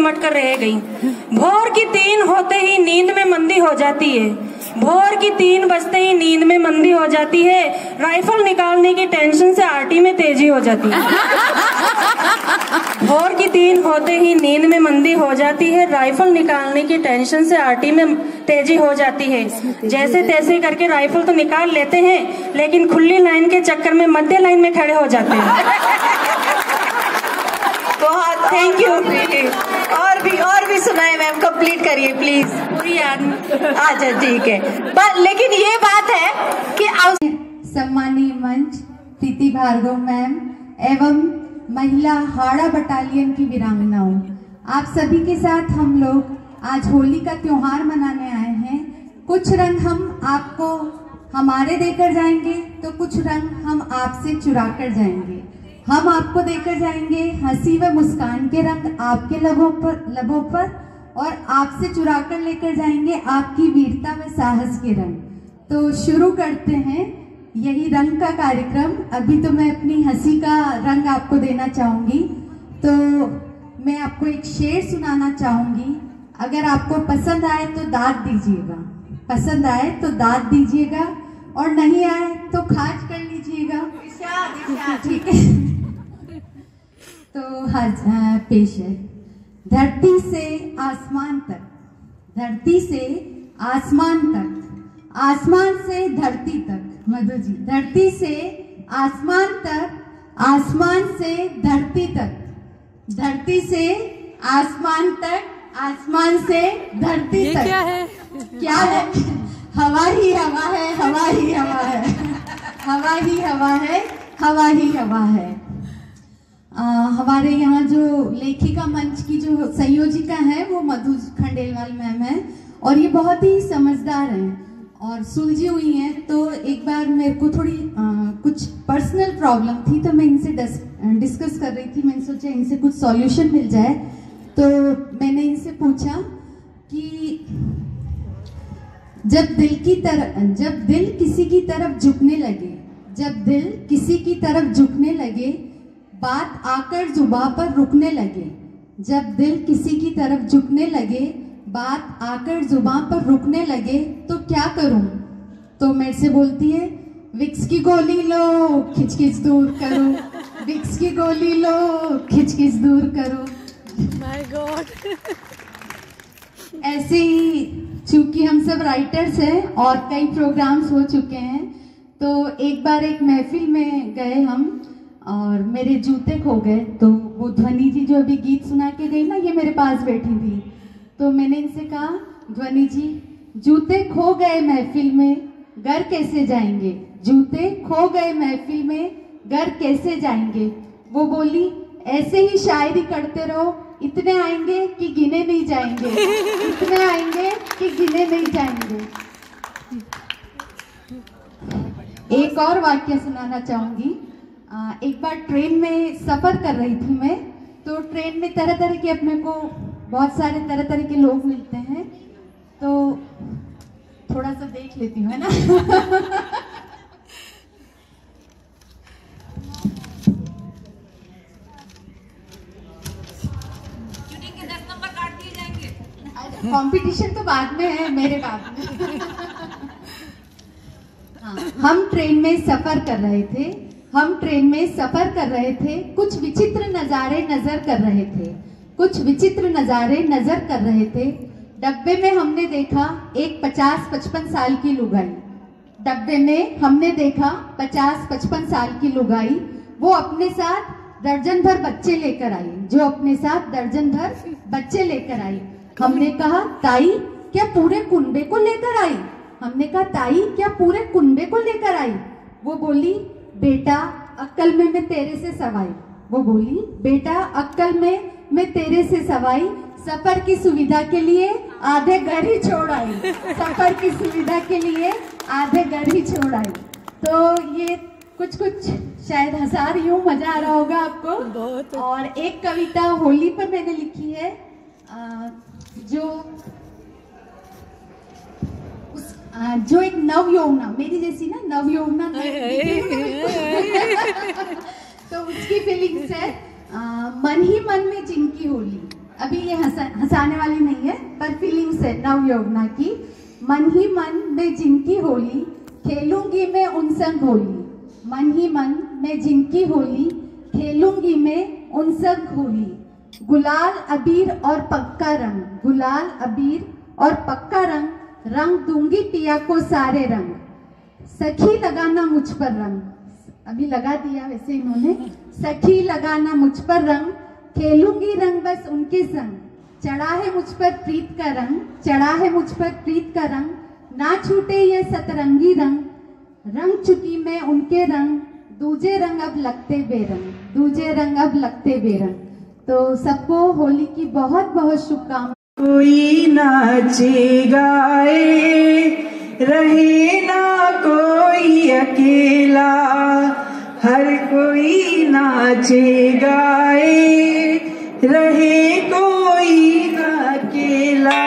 सिमट कर रह गई। भोर की 3 होते ही नींद में मंदी हो जाती है, भोर की 3 बजते ही नींद में मंदी हो जाती है। राइफल निकालने की टेंशन से आरटी में तेजी हो जाती है। भोर की 3 होते ही नींद में मंदी हो जाती है, राइफल निकालने की टेंशन से आरटी में तेजी हो जाती है। जैसे तैसे करके राइफल तो निकाल लेते हैं, लेकिन खुली लाइन के चक्कर में मध्य लाइन में खड़े हो जाते हैं। बहुत थैंक यू। और भी सुनाए मैम, कंप्लीट करिए प्लीज। पूरी याद में। अच्छा ठीक है, लेकिन ये बात है कि सम्मानीय मंच प्रीति भार्गव मैम एवं महिला हाड़ा बटालियन की वीरांगनाओं, आप सभी के साथ हम लोग आज होली का त्योहार मनाने आए हैं। कुछ रंग हम आपको हमारे देकर जाएंगे तो कुछ रंग हम आपसे चुरा कर जाएंगे। हम आपको देकर जाएंगे हंसी व मुस्कान के रंग आपके लबों पर और आपसे चुरा कर लेकर जाएंगे आपकी वीरता व साहस के रंग। तो शुरू करते हैं यही रंग का कार्यक्रम। अभी तो मैं अपनी हंसी का रंग आपको देना चाहूंगी, तो मैं आपको एक शेर सुनाना चाहूंगी। अगर आपको पसंद आए तो दाद दीजिएगा, पसंद आए तो दाद दीजिएगा, और नहीं आए तो खाज कर लीजिएगा। ठीक है, तो पेश है। धरती से आसमान तक, धरती से आसमान तक, आसमान से धरती तक। मधु जी, धरती से आसमान तक, आसमान से धरती तक, धरती से आसमान तक, आसमान से धरती तक। क्या है? क्या है? हवा ही हवा है, हवा ही हवा है, हवा ही हवा है, हवा ही हवा है। हमारे यहाँ जो लेखिका मंच की जो संयोजिका है वो मधु खंडेलवाल मैम है, और ये बहुत ही समझदार हैं और सुलझी हुई हैं। तो एक बार मेरे को थोड़ी कुछ पर्सनल प्रॉब्लम थी, तो मैं इनसे डिस्कस कर रही थी। मैंने सोचा इनसे कुछ सॉल्यूशन मिल जाए, तो मैंने इनसे पूछा कि जब दिल किसी की तरफ झुकने लगे, जब दिल किसी की तरफ झुकने लगे, बात आकर जुबां पर रुकने लगे, जब दिल किसी की तरफ झुकने लगे, बात आकर जुबां पर रुकने लगे, तो क्या करूं? तो मेरे से बोलती है, विक्स की गोली लो खिचखिच दूर करो, विक्स की गोली लो खिचखिच दूर करो। My God. ऐसे ही चूंकि हम सब राइटर्स हैं और कई प्रोग्राम्स हो चुके हैं, तो एक बार एक महफिल में गए हम और मेरे जूते खो गए। तो वो ध्वनि जी जो अभी गीत सुना के गई ना, ये मेरे पास बैठी थी। तो मैंने इनसे कहा, ध्वनि जी जूते खो गए महफिल में, घर कैसे जाएंगे? जूते खो गए महफिल में, घर कैसे जाएंगे? वो बोली, ऐसे ही शायरी करते रहो, इतने आएंगे कि गिने नहीं जाएंगे, इतने आएंगे कि गिने नहीं जाएंगे। एक और वाक्य सुनाना चाहूंगी। एक बार ट्रेन में सफर कर रही थी मैं, तो ट्रेन में तरह तरह के अपने को बहुत सारे तरह तरह के लोग मिलते हैं, तो थोड़ा सा देख लेती हूँ, है ना। कंपटीशन तो बाद में है, मेरे बाद में। हाँ, हम ट्रेन में सफर कर रहे थे, हम ट्रेन में सफर कर रहे थे, कुछ विचित्र नजारे नजर कर रहे थे, कुछ विचित्र नजारे नजर कर रहे थे। डब्बे में हमने देखा एक 50-55 साल की लुगाई, डब्बे में हमने देखा 50-55 साल की लुगाई। वो अपने साथ दर्जन भर बच्चे लेकर आई, जो अपने साथ दर्जन भर बच्चे लेकर आई। हमने कहा, ताई क्या पूरे कुनबे को लेकर आई? हमने कहा, ताई क्या पूरे कुनबे को लेकर आई? वो बोली, बेटा अक्कल में मैं तेरे से सवाई। वो बोली, बेटा अक्कल में मैं तेरे से सवाई, सफर की सुविधा के लिए आधे घर ही छोड़ आई, सफर की सुविधा के लिए आधे घर ही छोड़ आई। तो ये कुछ शायद हंसा रही हूँ, मजा आ रहा होगा आपको। बहुत। और एक कविता होली पर मैंने लिखी है, जो एक नवयौवना, मेरी जैसी ना नवयौवना, तो उसकी फीलिंग्स है। मन ही मन में जिनकी होली, अभी ये हंसाने वाली नहीं है, पर फीलिंग्स है नव यौवना की। मन ही मन में जिनकी होली, खेलूंगी मैं उन संग होली। मन ही मन में जिनकी होली, खेलूंगी मैं उन संग होली। गुलाल अबीर और पक्का रंग, गुलाल अबीर और पक्का रंग, रंग दूंगी पिया को सारे रंग। सखी लगाना मुझ पर रंग, अभी लगा दिया वैसे इन्होंने। सखी लगाना मुझ पर रंग, खेलूंगी रंग बस उनके संग। चढ़ा है मुझ पर प्रीत का रंग, चढ़ा है मुझ पर प्रीत का रंग। ना छूटे ये सतरंगी रंग, रंग चुकी मैं उनके रंग। दूजे रंग अब लगते बेरंग, दूजे रंग अब लगते बेरंग। तो सबको होली की बहुत बहुत शुभकामनाएं। कोई नाचे गाए रहे ना कोई अकेला, हर कोई नाचे गाए रहे कोई ना अकेला।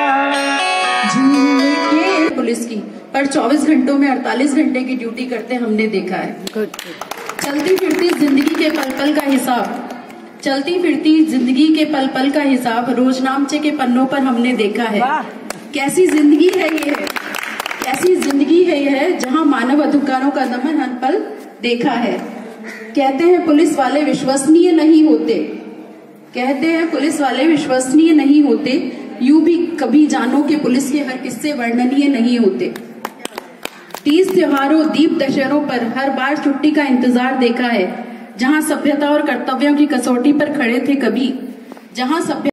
पुलिस की पर 24 घंटों में 48 घंटे की ड्यूटी करते हमने देखा है। चलती फिरती जिंदगी के पल पल का हिसाब, चलती फिरती जिंदगी के पल पल का हिसाब रोजनामचे के पन्नों पर हमने देखा है। कैसी जिंदगी है ये है, कैसी जिंदगी है यह, जहां मानव अधिकारों का दमन हर पल देखा है। कहते हैं पुलिस वाले विश्वसनीय नहीं होते, कहते हैं पुलिस वाले विश्वसनीय नहीं होते। यूं भी कभी जानो कि पुलिस के हर किस्से वर्णनीय नहीं होते। तीज त्योहारों, दीप दशहरों पर हर बार छुट्टी का इंतजार देखा है, जहां सभ्यता और कर्तव्यों की कसौटी पर खड़े थे कभी, जहां सभ्यता